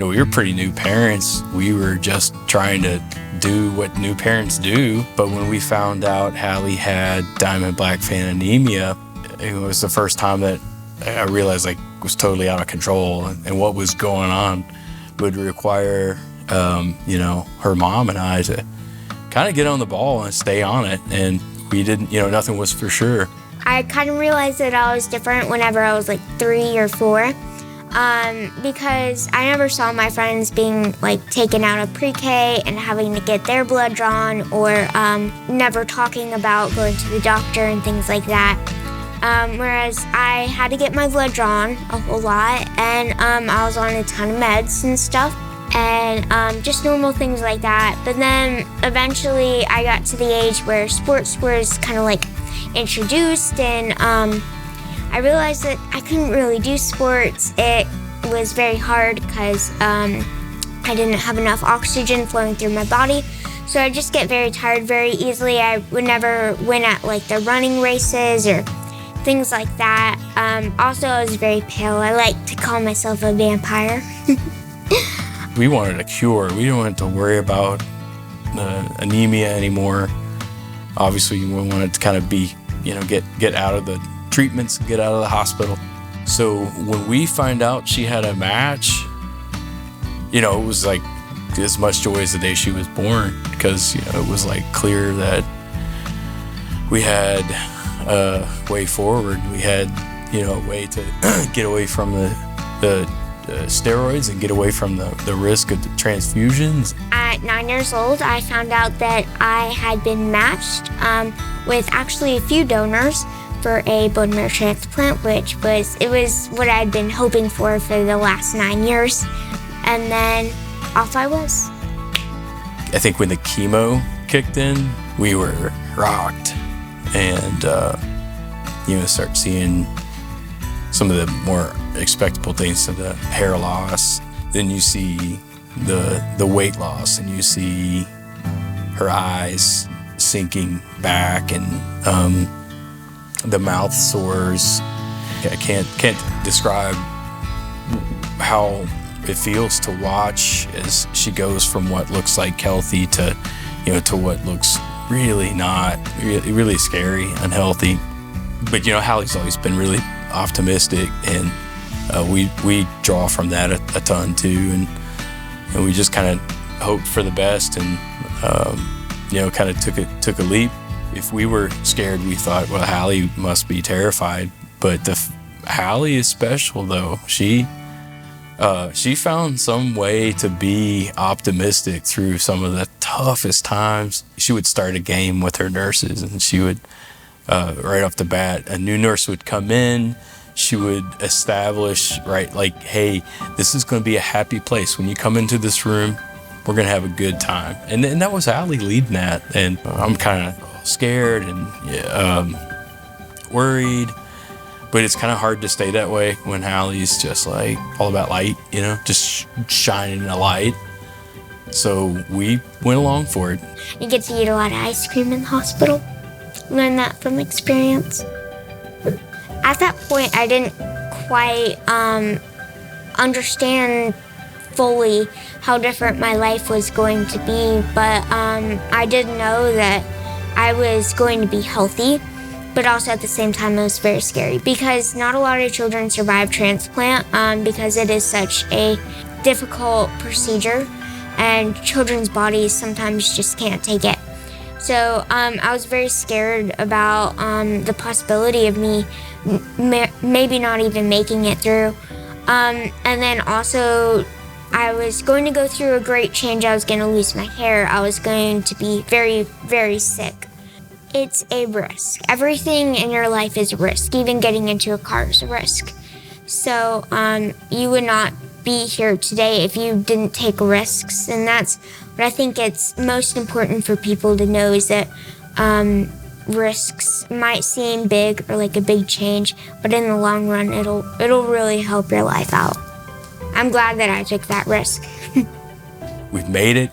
we were pretty new parents. We were just trying to do what new parents do. But when we found out Hallie had diamond black fan anemia, it was the first time that I realized it was totally out of control, and what was going on would require, her mom and I to kind of get on the ball and stay on it. And we didn't, nothing was for sure. I kind of realized that I was different whenever I was 3 or 4. Because I never saw my friends being taken out of pre-K and having to get their blood drawn, or never talking about going to the doctor and things like that. Whereas I had to get my blood drawn a whole lot, and I was on a ton of meds and stuff, and just normal things like that. But then eventually I got to the age where sports was kind of introduced, and I realized that I couldn't really do sports. It was very hard because I didn't have enough oxygen flowing through my body. So I just get very tired very easily. I would never win at the running races or things like that. Also, I was very pale. I like to call myself a vampire. We wanted a cure. We didn't want to worry about anemia anymore. Obviously, we wanted to kind of be, get out of the treatments and get out of the hospital. So when we find out she had a match, it was as much joy as the day she was born, because it was clear that we had a way forward. We had a way to get away from the steroids and get away from the risk of the transfusions. At 9 years old, I found out that I had been matched with actually a few donors for a bone marrow transplant, which was what I'd been hoping for the last 9 years. And then off I was. I think when the chemo kicked in, we were rocked, and start seeing some of the more expectable things, so the hair loss. Then you see the weight loss, and you see her eyes sinking back, and the mouth sores. I can't describe how it feels to watch as she goes from what looks like healthy to what looks really not, really scary, unhealthy. But Hallie's always been really optimistic, and we draw from that a ton too, and we just kind of hoped for the best, and kind of took a leap. If we were scared, we thought, well, Hallie must be terrified. But Hallie is special, though. She found some way to be optimistic through some of the toughest times. She would start a game with her nurses, and she would, right off the bat, a new nurse would come in. She would establish, hey, this is going to be a happy place. When you come into this room, we're going to have a good time. And that was Hallie leading that. And I'm kind of scared and worried, but it's kind of hard to stay that way when Hallie's just all about light, just shining a light. So we went along for it. You get to eat a lot of ice cream in the hospital. Learn that from experience. At that point, I didn't quite understand fully how different my life was going to be, but I did know that I was going to be healthy, but also at the same time it was very scary, because not a lot of children survive transplant because it is such a difficult procedure, and children's bodies sometimes just can't take it. So I was very scared about the possibility of me maybe not even making it through. And then also I was going to go through a great change. I was going to lose my hair. I was going to be very, very sick. It's a risk. Everything in your life is a risk. Even getting into a car is a risk. So you would not be here today if you didn't take risks. And that's what I think it's most important for people to know, is that risks might seem big or like a big change, but in the long run, it'll really help your life out. I'm glad that I took that risk. We've made it.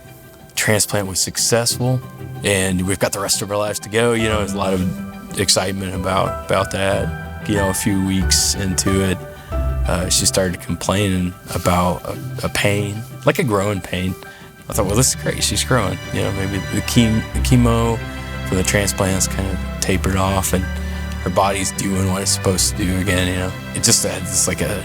Transplant was successful, and we've got the rest of our lives to go. There's a lot of excitement about that. A few weeks into it, she started complaining about a pain, like a growing pain. I thought, well, this is great. She's growing. Maybe the chemo for the transplants kind of tapered off, and her body's doing what it's supposed to do again. It just had this like a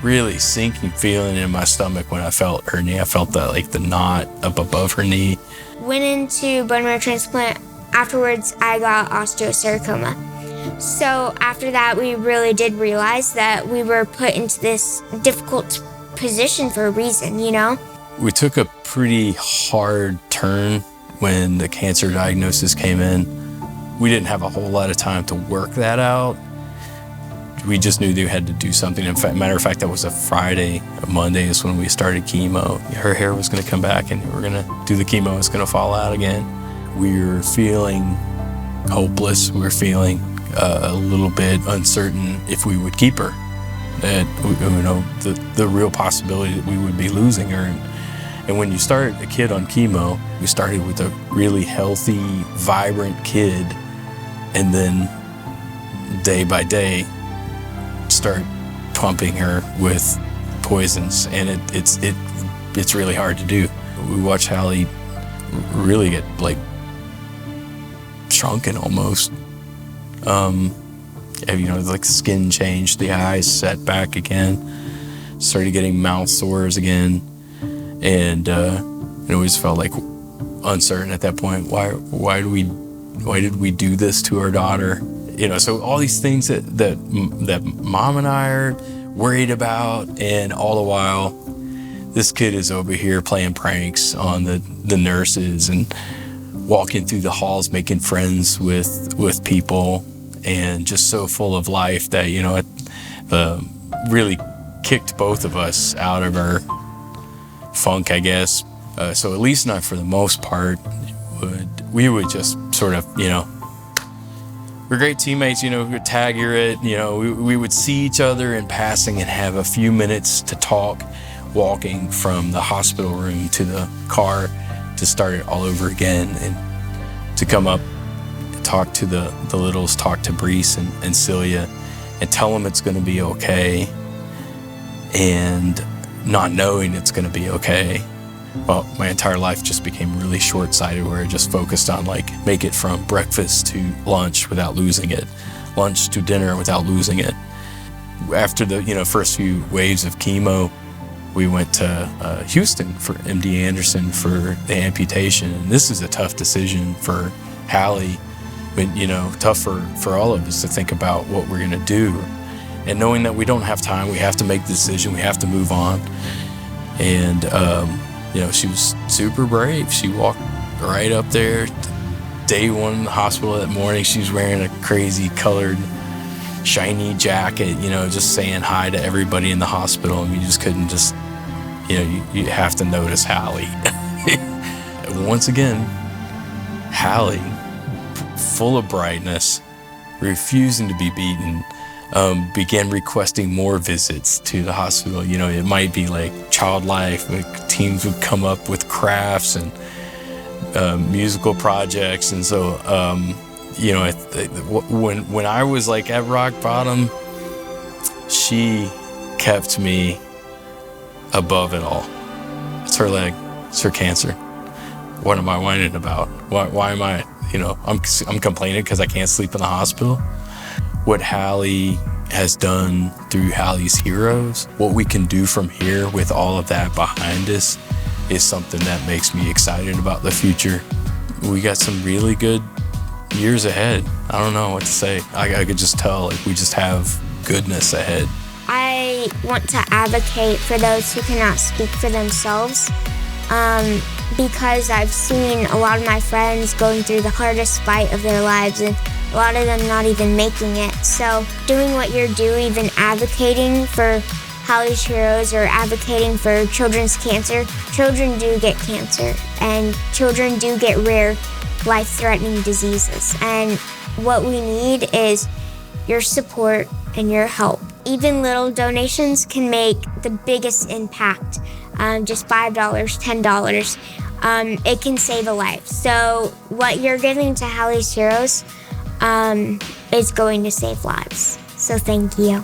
really sinking feeling in my stomach when I felt her knee. I felt that like the knot up above her knee. Went into bone marrow transplant. Afterwards, I got osteosarcoma. So after that, we really did realize that we were put into this difficult position for a reason, We took a pretty hard turn when the cancer diagnosis came in. We didn't have a whole lot of time to work that out. We just knew they had to do something. Matter of fact, that was a Friday. A Monday is when we started chemo. Her hair was going to come back, and we're going to do the chemo. It's going to fall out again. We were feeling hopeless. We were feeling a little bit uncertain if we would keep her. That the real possibility that we would be losing her. And when you start a kid on chemo, we started with a really healthy, vibrant kid, and then day by day start pumping her with poisons, and it's really hard to do. We watched Hallie really get like shrunken almost. Like skin changed, the eyes set back again, started getting mouth sores again, and it always felt like uncertain at that point. Why did we do this to our daughter? So all these things that mom and I are worried about, and all the while, this kid is over here playing pranks on the nurses and walking through the halls, making friends with people, and just so full of life that it really kicked both of us out of our funk, I guess. So at least not for the most part. We would just sort of we're great teammates, we would tag her it, we would see each other in passing and have a few minutes to talk, walking from the hospital room to the car to start it all over again, and to come up, talk to the littles, talk to Brees and Celia, and tell them it's going to be okay, and not knowing it's going to be okay. Well, my entire life just became really short-sighted, where I just focused on make it from breakfast to lunch without losing it, lunch to dinner without losing it. After the first few waves of chemo, we went to Houston for MD Anderson for the amputation. And this is a tough decision for Hallie, but tough for all of us to think about what we're gonna do, and knowing that we don't have time, we have to make the decision, we have to move on. And she was super brave. She walked right up there. Day one in the hospital that morning, she was wearing a crazy colored, shiny jacket, just saying hi to everybody in the hospital. And you just couldn't you have to notice Hallie. Once again, Hallie, full of brightness, refusing to be beaten, began requesting more visits to the hospital. It might be like child life, teams would come up with crafts and musical projects. And so, when I was like at rock bottom, she kept me above it all. It's her leg, it's her cancer. What am I whining about? Why am I, I'm complaining because I can't sleep in the hospital? What Hallie has done through Hallie's Heroes, what we can do from here with all of that behind us, is something that makes me excited about the future. We got some really good years ahead. I don't know what to say. I could just tell, we just have goodness ahead. I want to advocate for those who cannot speak for themselves, because I've seen a lot of my friends going through the hardest fight of their lives, and a lot of them not even making it. So doing what you're doing, even advocating for Hallie's Heroes or advocating for children's cancer, children do get cancer, and children do get rare, life-threatening diseases. And what we need is your support and your help. Even little donations can make the biggest impact. Just $5, $10, it can save a life. So what you're giving to Hallie's Heroes is going to save lives. So thank you.